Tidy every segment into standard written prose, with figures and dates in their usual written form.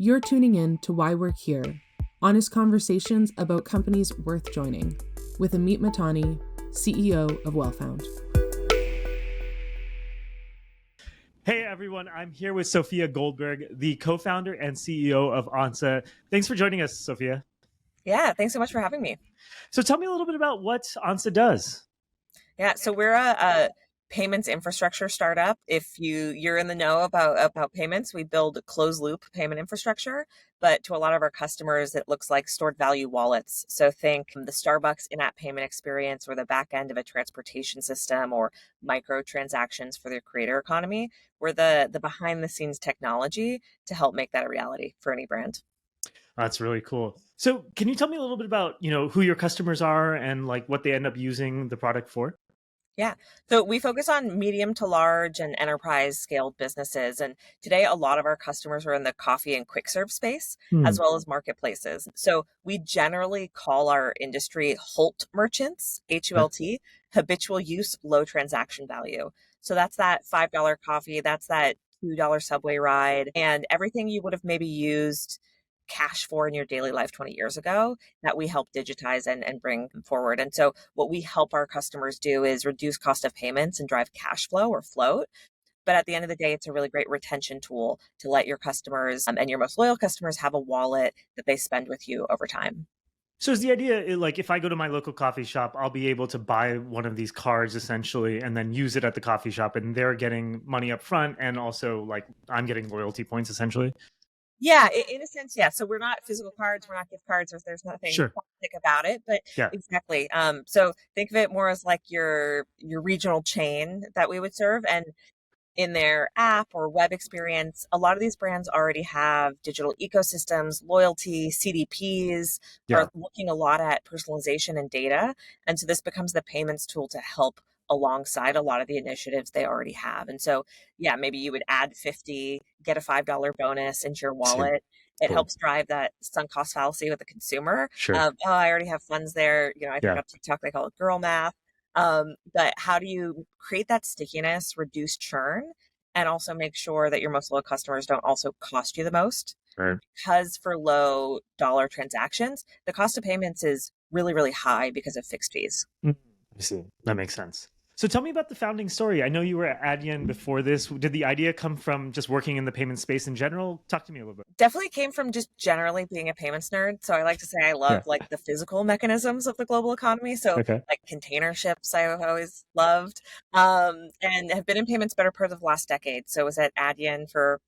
You're tuning in to Why We're Here, honest conversations about companies worth joining, with Amit Matani, CEO of Wellfound. Hey everyone, I'm here with Sophia Goldberg, the co-founder and CEO of Ansa. Thanks for joining us, Sophia. Yeah, thanks so much for having me. So tell me a little bit about what Ansa does. Yeah, so we're a payments infrastructure startup. If you're in the know about payments, we build closed loop payment infrastructure, but to a lot of our customers, it looks like stored value wallets. So think the Starbucks in-app payment experience or the back end of a transportation system or microtransactions for the creator economy. We're the behind the scenes technology to help make that a reality for any brand. That's really cool. So can you tell me a little bit about, who your customers are and like what they end up using the product for? Yeah. So we focus on medium to large and enterprise scaled businesses. And today, a lot of our customers are in the coffee and quick serve space, as well as marketplaces. So we generally call our industry HULT merchants, HULT, habitual use, low transaction value. So that's that $5 coffee, that's that $2 subway ride, and everything you would have maybe used cash for in your daily life 20 years ago that we help digitize and bring forward. And so what we help our customers do is reduce cost of payments and drive cash flow or float. But at the end of the day, it's a really great retention tool to let your customers and your most loyal customers have a wallet that they spend with you over time. So is the idea like if I go to my local coffee shop, I'll be able to buy one of these cards essentially and then use it at the coffee shop and they're getting money up front and also like I'm getting loyalty points essentially? Yeah, in a sense, yeah. So we're not physical cards, we're not gift cards, or there's nothing plastic about it, but Yeah. exactly. So think of it more as like your regional chain that we would serve, and in their app or web experience, a lot of these brands already have digital ecosystems, loyalty, CDPs, are looking a lot at personalization and data. And so this becomes the payments tool to help alongside a lot of the initiatives they already have. And so, yeah, maybe you would add 50, get a $5 bonus into your wallet. It helps drive that sunk cost fallacy with the consumer. Oh, I already have funds there. I think on TikTok, they call it girl math. But how do you create that stickiness, reduce churn, and also make sure that your most loyal customers don't also cost you the most? Right. Because for low dollar transactions, the cost of payments is really, really high because of fixed fees. I see. That makes sense. So tell me about the founding story. I know you were at Adyen before this. Did the idea come from just working in the payment space in general? Talk to me a little bit. Definitely came from just generally being a payments nerd. So I like to say I love like the physical mechanisms of the global economy. So like container ships I've always loved, and have been in payments better part of the last decade. So I was at Adyen for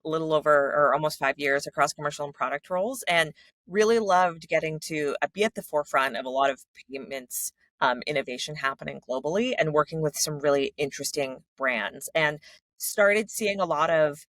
a little over or almost 5 years across commercial and product roles, and really loved getting to be at the forefront of a lot of payments innovation happening globally and working with some really interesting brands, and started seeing a lot of,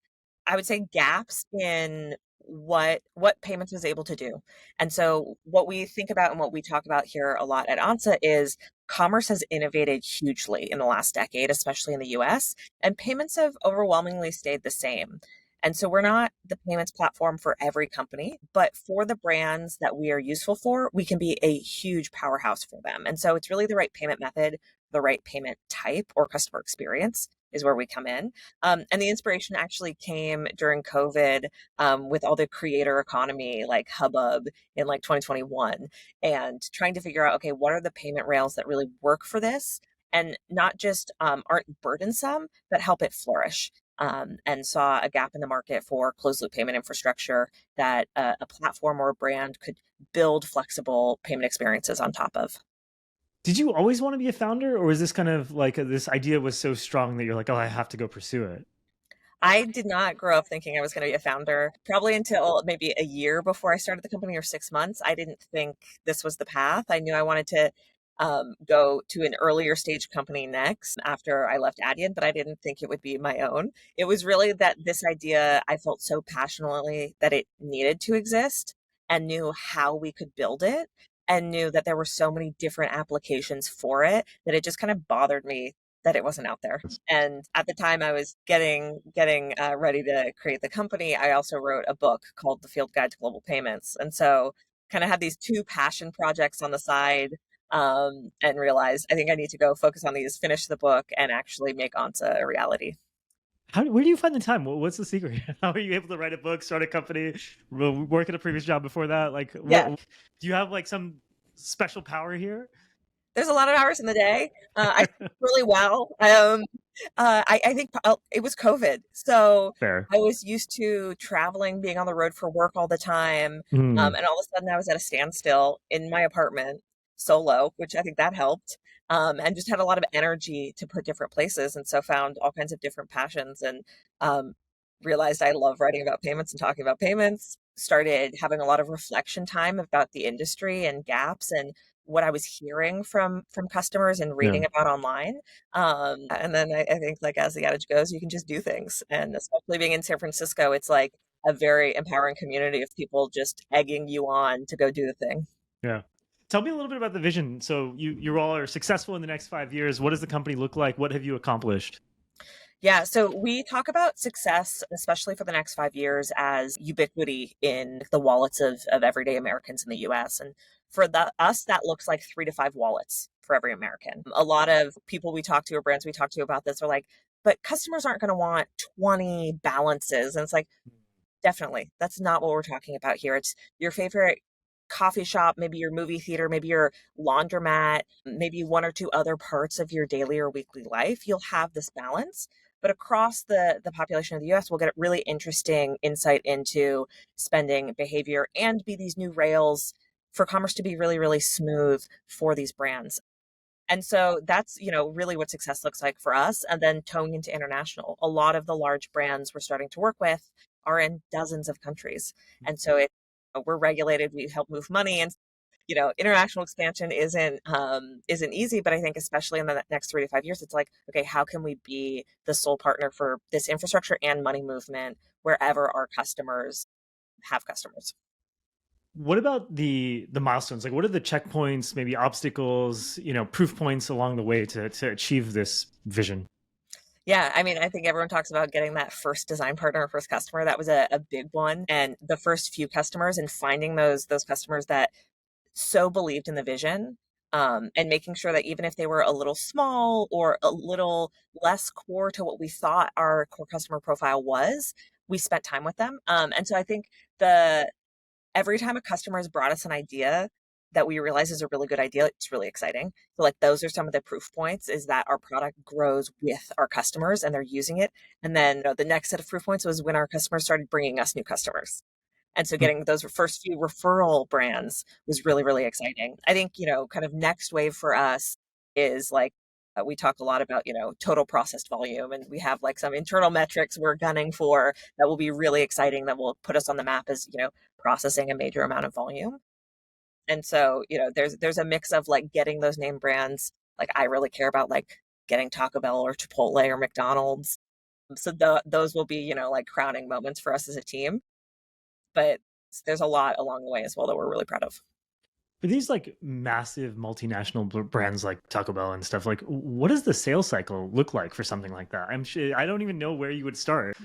I would say, gaps in what payments was able to do. And so what we think about and what we talk about here a lot at Ansa is commerce has innovated hugely in the last decade, especially in the US, and payments have overwhelmingly stayed the same. And so we're not the payments platform for every company, but for the brands that we are useful for, we can be a huge powerhouse for them. And so it's really the right payment method, the right payment type or customer experience is where we come in. And the inspiration actually came during COVID with all the creator economy, like hubbub in like 2021, and trying to figure out, okay, what are the payment rails that really work for this? And not just aren't burdensome, but help it flourish. And saw a gap in the market for closed loop payment infrastructure that a platform or a brand could build flexible payment experiences on top of. Did you always want to be a founder, or was this kind of like this idea was so strong that you're like, oh, I have to go pursue it? I did not grow up thinking I was going to be a founder, probably until maybe a year before I started the company, or 6 months. I didn't think this was the path. I knew I wanted to go to an earlier stage company next after I left Adyen, but I didn't think it would be my own. It was really that this idea, I felt so passionately that it needed to exist and knew how we could build it, and knew that there were so many different applications for it that it just kind of bothered me that it wasn't out there. And at the time I was getting ready to create the company, I also wrote a book called The Field Guide to Global Payments. And so kind of had these two passion projects on the side, and realized I think I need to go focus on these, finish the book, and actually make Ansa a reality. Where do you find the time? What's the secret? How are you able to write a book, start a company, work at a previous job before that? Like, Yeah. Do you have like some special power here? There's a lot of hours in the day. I sleep really well. I think it was COVID, so Fair. I was used to traveling, being on the road for work all the time, Mm, and all of a sudden I was at a standstill in my apartment solo, which I think that helped, and just had a lot of energy to put different places, and so found all kinds of different passions, and um, realized I love writing about payments and talking about payments. Started having a lot of reflection time about the industry and gaps and what I was hearing from customers and yeah. reading about online. And then I think like as the adage goes, you can just do things. And especially being in San Francisco, it's like a very empowering community of people just egging you on to go do the thing. Yeah. Tell me a little bit about the vision. So you all are successful in the next 5 years. What does the company look like? What have you accomplished? Yeah, so we talk about success, especially for the next 5 years, as ubiquity in the wallets of everyday Americans in the US. And for us, that looks like 3 to 5 wallets for every American. A lot of people we talk to or brands we talk to about this are like, but customers aren't going to want 20 balances. And it's like, definitely, that's not what we're talking about here. It's your favorite coffee shop, maybe your movie theater, maybe your laundromat, maybe one or two other parts of your daily or weekly life. You'll have this balance. But across the population of the US, we'll get a really interesting insight into spending behavior and be these new rails for commerce to be really, really smooth for these brands. And so that's, really what success looks like for us. And then towing into international. A lot of the large brands we're starting to work with are in dozens of countries. And so we're regulated, we help move money. And, international expansion isn't easy, but I think especially in the next 3 to 5 years, it's like, okay, how can we be the sole partner for this infrastructure and money movement wherever our customers have customers? What about the milestones? Like, what are the checkpoints, maybe obstacles, proof points along the way to achieve this vision? Yeah, I mean, I think everyone talks about getting that first design partner or first customer. That was a big one. And the first few customers and finding those customers that so believed in the vision, and making sure that even if they were a little small or a little less core to what we thought our core customer profile was, we spent time with them. And so I think the every time a customer has brought us an idea that we realize is a really good idea, it's really exciting. So like those are some of the proof points, is that our product grows with our customers and they're using it. And then the next set of proof points was when our customers started bringing us new customers. And so getting those first few referral brands was really, really exciting. I think, kind of next wave for us is like, we talk a lot about, total processed volume, and we have like some internal metrics we're gunning for that will be really exciting, that will put us on the map as, processing a major amount of volume. And so, there's a mix of like getting those name brands. Like I really care about like getting Taco Bell or Chipotle or McDonald's. So those will be, like crowning moments for us as a team. But there's a lot along the way as well that we're really proud of. For these like massive multinational brands like Taco Bell and stuff, like what does the sales cycle look like for something like that? I'm sure I don't even know where you would start.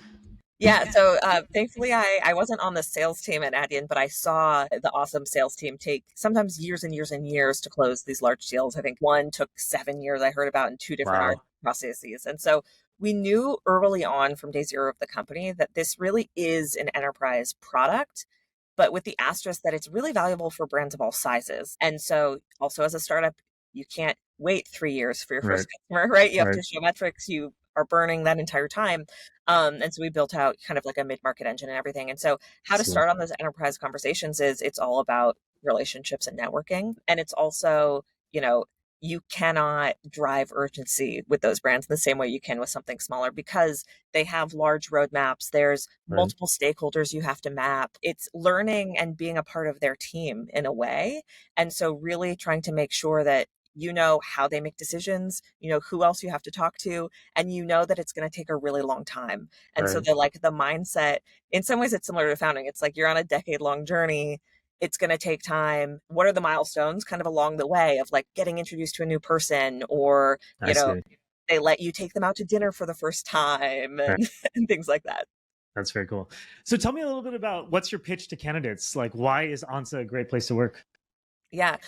Yeah, so thankfully I wasn't on the sales team at Adyen, but I saw the awesome sales team take sometimes years and years and years to close these large deals. I think one took 7 years, I heard about, in two different Wow. processes. And so we knew early on from day zero of the company that this really is an enterprise product, but with the asterisk that it's really valuable for brands of all sizes. And so also as a startup, you can't wait 3 years for your Right. first customer, right? You have Right. to show metrics. You are burning that entire time. And so we built out kind of like a mid-market engine and everything. And so how to So, start on those enterprise conversations is it's all about relationships and networking. And it's also, you cannot drive urgency with those brands in the same way you can with something smaller, because they have large roadmaps. There's right. multiple stakeholders you have to map. It's learning and being a part of their team in a way. And so really trying to make sure that how they make decisions, who else you have to talk to, and that it's going to take a really long time. And so Right. the mindset, in some ways it's similar to founding. It's like you're on a decade-long journey. It's going to take time. What are the milestones kind of along the way of like getting introduced to a new person, or, I see. they let you take them out to dinner for the first time, Right. and things like that. That's very cool. So tell me a little bit about what's your pitch to candidates? Like, why is Ansa a great place to work? Yeah.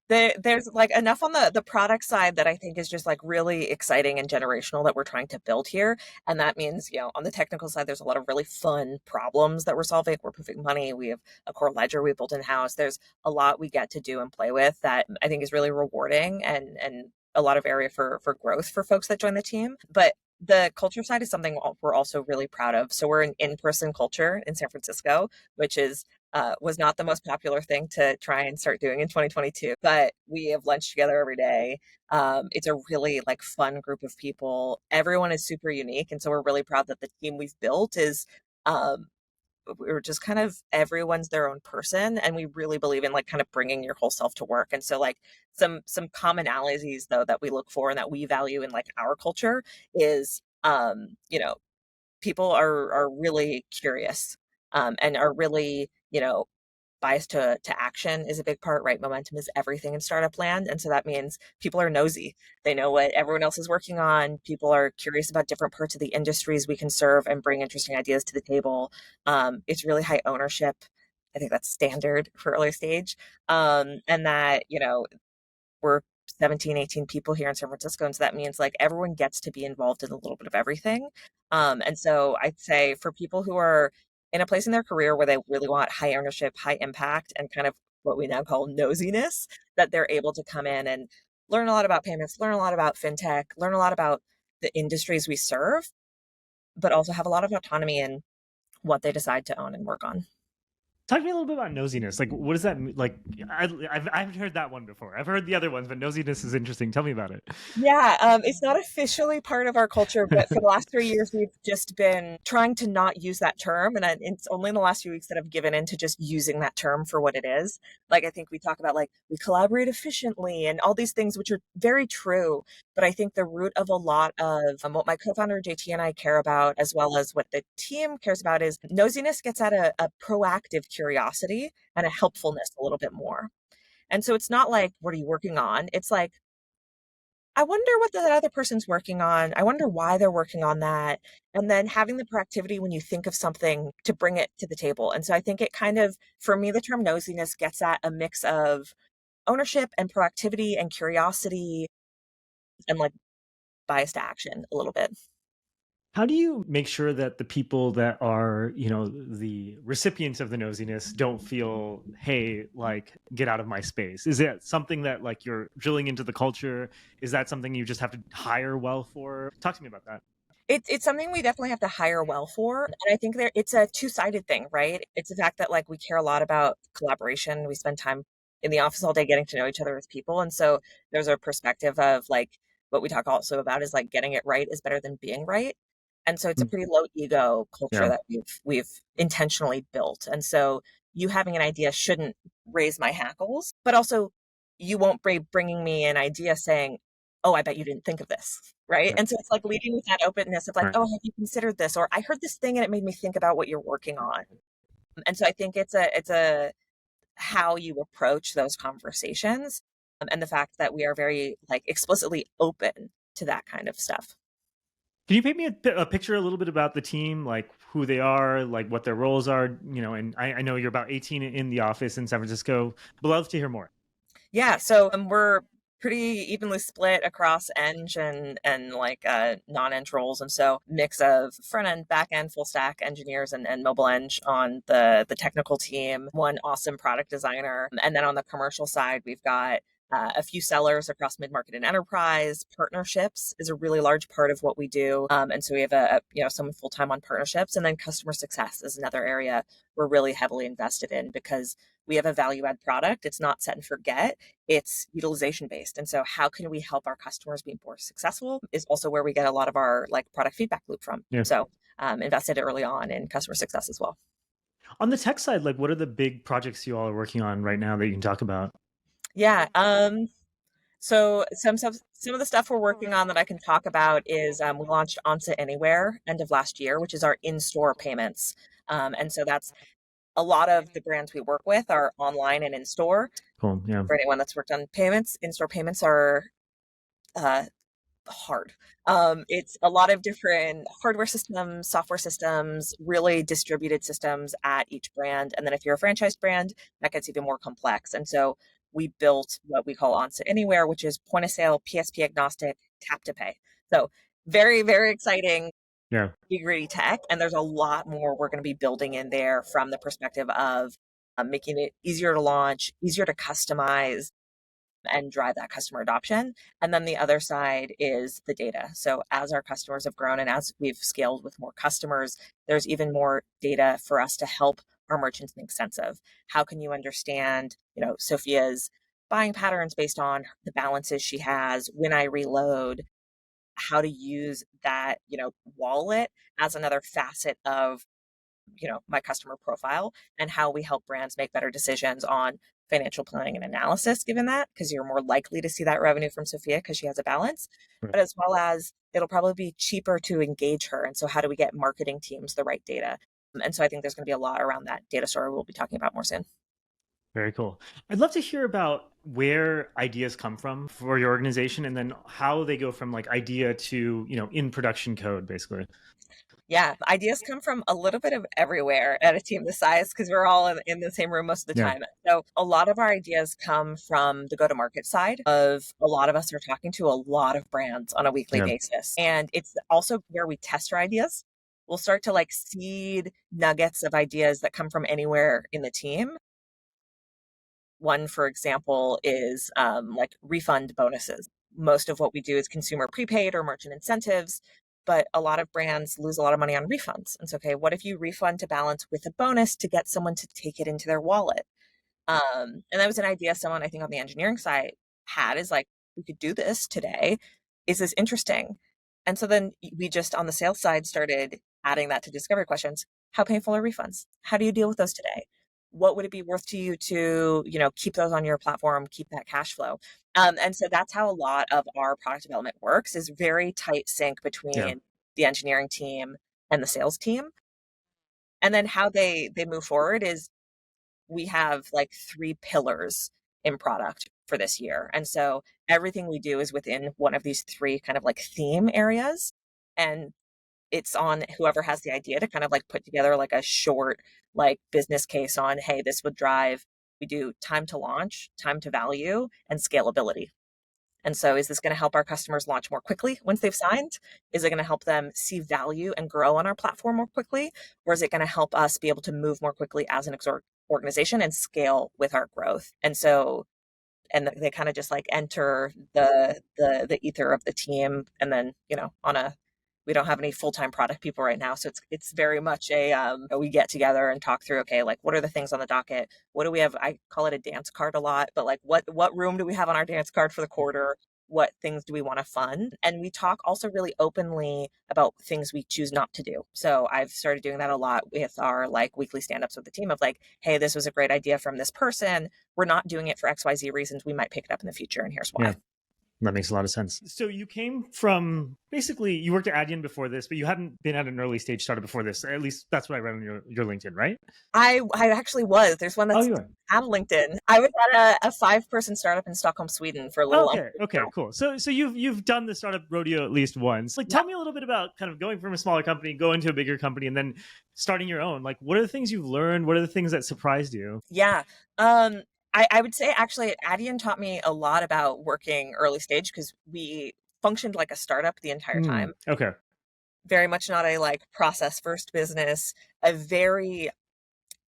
There's like enough on the product side that I think is just like really exciting and generational that we're trying to build here. And that means, on the technical side, there's a lot of really fun problems that we're solving. We're moving money. We have a core ledger we built in house. There's a lot we get to do and play with that I think is really rewarding and a lot of area for growth for folks that join the team. But the culture side is something we're also really proud of. So we're an in-person culture in San Francisco, which was not the most popular thing to try and start doing in 2022, but we have lunch together every day. It's a really like fun group of people. Everyone is super unique. And so we're really proud that the team we've built is, we're just kind of everyone's their own person. And we really believe in like kind of bringing your whole self to work. And so like some commonalities though, that we look for and that we value in like our culture is, people are really curious, and are really, bias to action is a big part, right? Momentum is everything in startup land. And so that means people are nosy. They know what everyone else is working on. People are curious about different parts of the industries we can serve and bring interesting ideas to the table. It's really high ownership. I think that's standard for early stage. And that, we're 17, 18 people here in San Francisco. And so that means like everyone gets to be involved in a little bit of everything. And so I'd say for people who are in a place in their career where they really want high ownership, high impact, and kind of what we now call nosiness, that they're able to come in and learn a lot about payments, learn a lot about fintech, learn a lot about the industries we serve, but also have a lot of autonomy in what they decide to own and work on. Talk to me a little bit about nosiness. Like, what does that mean? Like, I've heard that one before. I've heard the other ones, but nosiness is interesting. Tell me about it. Yeah, it's not officially part of our culture, but for the last 3 years, we've just been trying to not use that term. And it's only in the last few weeks that I've given into just using that term for what it is. Like, I think we talk about like, we collaborate efficiently and all these things, which are very true. But I think the root of a lot of what my co-founder JT and I care about, as well as what the team cares about, is nosiness gets at a proactive curiosity and a helpfulness a little bit more. And so it's not like, what are you working on? It's like, I wonder what the other person's working on. I wonder why they're working on that. And then having the proactivity when you think of something to bring it to the table. And so I think it kind of, for me, the term nosiness gets at a mix of ownership and proactivity and curiosity and like bias to action a little bit. How do you make sure that the people that are, the recipients of the nosiness don't feel, hey, like, get out of my space? Is it something that like you're drilling into the culture? Is that something you just have to hire well for? Talk to me about that. It's something we definitely have to hire well for. And I think it's a two-sided thing, right? It's the fact that like we care a lot about collaboration. We spend time in the office all day getting to know each other as people. And so there's a perspective of like what we talk also about is like getting it right is better than being right. And so it's a pretty low ego culture that we've intentionally built. And so you having an idea shouldn't raise my hackles, but also you won't be bringing me an idea saying, oh, I bet you didn't think of this. Right. And so it's like leading with that openness of like, oh, have you considered this? Or I heard this thing and it made me think about what you're working on. And so I think it's a how you approach those conversations, and the fact that we are very like explicitly open to that kind of stuff. Can you paint me a picture a little bit about the team, like who they are, like what their roles are, and I know you're about 18 in the office in San Francisco, but love to hear more. Yeah, so we're pretty evenly split across eng and like non-eng roles. And so mix of front end, back end, full stack engineers and mobile eng on the technical team, one awesome product designer. And then on the commercial side, we've got a few sellers across mid-market and enterprise. Partnerships is a really large part of what we do. And so we have someone full-time on partnerships, and then customer success is another area we're really heavily invested in because we have a value-add product. It's not set and forget. It's utilization-based. And so how can we help our customers be more successful is also where we get a lot of our like product feedback loop from. Yeah. So invested early on in customer success as well. On the tech side, like what are the big projects you all are working on right now that you can talk about? Yeah. So some of the stuff we're working on that I can talk about is we launched Ansa Anywhere end of last year, which is our in-store payments. And so that's a lot of the brands we work with are online and in store. Cool. Yeah. For anyone that's worked on payments, in-store payments are hard. It's a lot of different hardware systems, software systems, really distributed systems at each brand. And then if you're a franchise brand, that gets even more complex. And so we built what we call Ansa Anywhere, which is point of sale, PSP agnostic, tap to pay. So very, very exciting, gritty tech. And there's a lot more we're going to be building in there from the perspective of making it easier to launch, easier to customize, and drive that customer adoption. And then the other side is the data. So as our customers have grown and as we've scaled with more customers, there's even more data for us to help our merchants make sense of. How can you understand, Sophia's buying patterns based on the balances she has when I reload, how to use that, wallet as another facet of, my customer profile, and how we help brands make better decisions on financial planning and analysis, given that, because you're more likely to see that revenue from Sophia because she has a balance, but as well as it'll probably be cheaper to engage her. And so how do we get marketing teams the right data? And so I think there's going to be a lot around that data story we'll be talking about more soon. Very cool. I'd love to hear about where ideas come from for your organization and then how they go from like idea to, in production code, basically. Yeah, ideas come from a little bit of everywhere at a team this size because we're all in the same room most of the time. So a lot of our ideas come from the go-to-market side of a lot of us are talking to a lot of brands on a weekly basis. And it's also where we test our ideas. We'll start to like seed nuggets of ideas that come from anywhere in the team. One, for example, is like refund bonuses. Most of what we do is consumer prepaid or merchant incentives. But a lot of brands lose a lot of money on refunds. And so, okay, what if you refund to balance with a bonus to get someone to take it into their wallet? And that was an idea someone, I think on the engineering side had, is like, we could do this today. Is this interesting? And so then we just on the sales side started adding that to discovery questions. How painful are refunds? How do you deal with those today? What would it be worth to you to, keep those on your platform, keep that cash flow? And so that's how a lot of our product development works, is very tight sync between the engineering team and the sales team. And then how they move forward is we have like 3 pillars in product for this year. And so everything we do is within one of these 3 kind of like theme areas. And it's on whoever has the idea to kind of like put together like a short like business case on, hey, this would drive, we do time to launch, time to value, and scalability. And so is this going to help our customers launch more quickly once they've signed? Is it going to help them see value and grow on our platform more quickly? Or is it going to help us be able to move more quickly as an organization and scale with our growth? And so, and they kind of just like enter the ether of the team. And then, we don't have any full-time product people right now. So it's very much we get together and talk through, okay, like what are the things on the docket? What do we have? I call it a dance card a lot, but like what room do we have on our dance card for the quarter? What things do we want to fund? And we talk also really openly about things we choose not to do. So I've started doing that a lot with our like weekly stand-ups with the team of like, hey, this was a great idea from this person. We're not doing it for XYZ reasons. We might pick it up in the future. And here's why. Yeah. That makes a lot of sense. So you came from, basically, you worked at Adyen before this, but you hadn't been at an early stage startup before this. At least that's what I read on your LinkedIn, right? I actually was. There's one that's at LinkedIn. I was at a 5-person startup in Stockholm, Sweden for a little while. Okay, cool. So you've done the startup rodeo at least once. Like, tell me a little bit about kind of going from a smaller company, going to a bigger company, and then starting your own. Like, what are the things you've learned? What are the things that surprised you? Yeah. I would say actually Adyen taught me a lot about working early stage because we functioned like a startup the entire time. Okay. Very much not a like process first business, a very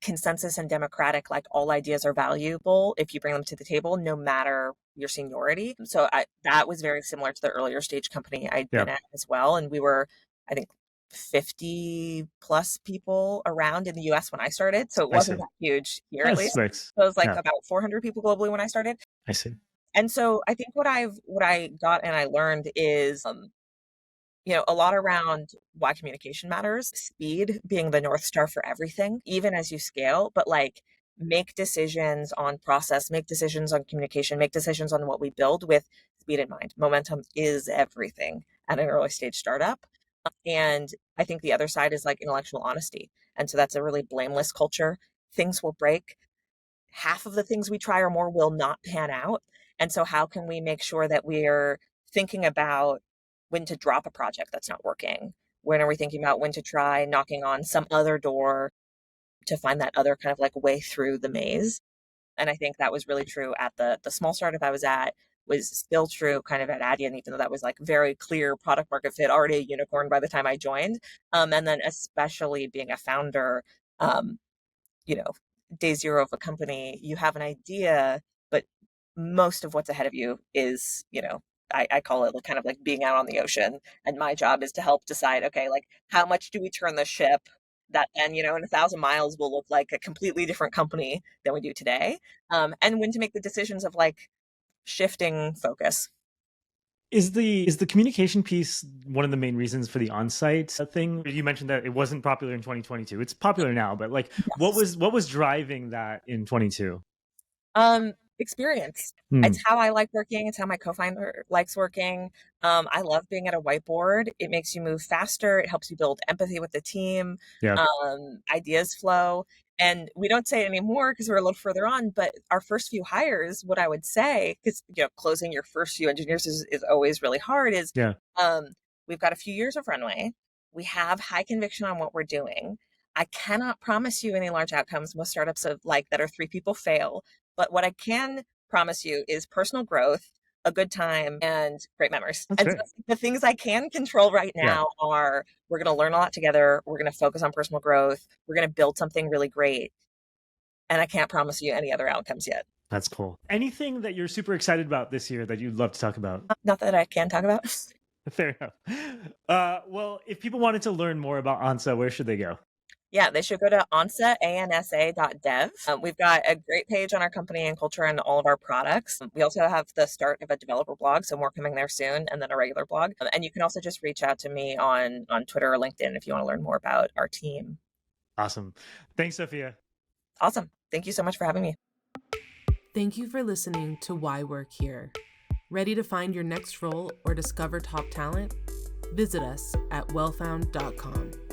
consensus and democratic, like all ideas are valuable if you bring them to the table, no matter your seniority. So that was very similar to the earlier stage company I'd been at as well. And we were, I think, 50 plus people around in the US when I started. So it wasn't that huge here, at least. So it was like about 400 people globally when I started. I see. And so I think what I got and I learned is, a lot around why communication matters, speed being the North Star for everything, even as you scale, but like make decisions on process, make decisions on communication, make decisions on what we build with speed in mind. Momentum is everything at an early stage startup. And I think the other side is like intellectual honesty. And so that's a really blameless culture. Things will break. Half of the things we try or more will not pan out. And so how can we make sure that we're thinking about when to drop a project that's not working? When are we thinking about when to try knocking on some other door to find that other kind of like way through the maze? And I think that was really true at the small startup I was at, was still true kind of at Adyen, even though that was like very clear product market fit, already a unicorn by the time I joined. And then especially being a founder, you know, day zero of a company, you have an idea, but most of what's ahead of you is, I call it kind of like being out on the ocean. And my job is to help decide, okay, like how much do we turn the ship that then, in 1,000 miles will look like a completely different company than we do today. And when to make the decisions of like shifting focus. Is the communication piece one of the main reasons for the on-site thing? You mentioned that it wasn't popular in 2022. It's popular now, but like, Yes. what was driving that in 22? Experience. It's how I like working. It's how my co-founder likes working. I love being at a whiteboard. It makes you move faster. It helps you build empathy with the team. Yeah. Ideas flow. And we don't say it anymore because we're a little further on, but our first few hires, what I would say, because closing your first few engineers is always really hard, is we've got a few years of runway. We have high conviction on what we're doing. I cannot promise you any large outcomes. Most startups that are 3 people fail. But what I can promise you is personal growth, a good time, and great memories. That's and great. So the things I can control right now are, we're going to learn a lot together. We're going to focus on personal growth. We're going to build something really great. And I can't promise you any other outcomes yet. That's cool. Anything that you're super excited about this year that you'd love to talk about? Not that I can talk about. Fair enough. Well, if people wanted to learn more about Ansa, where should they go? Yeah, they should go to ansa.dev. We've got a great page on our company and culture and all of our products. We also have the start of a developer blog, so more coming there soon, and then a regular blog. And you can also just reach out to me on Twitter or LinkedIn if you want to learn more about our team. Awesome. Thanks, Sophia. Awesome. Thank you so much for having me. Thank you for listening to Why Work Here. Ready to find your next role or discover top talent? Visit us at wellfound.com.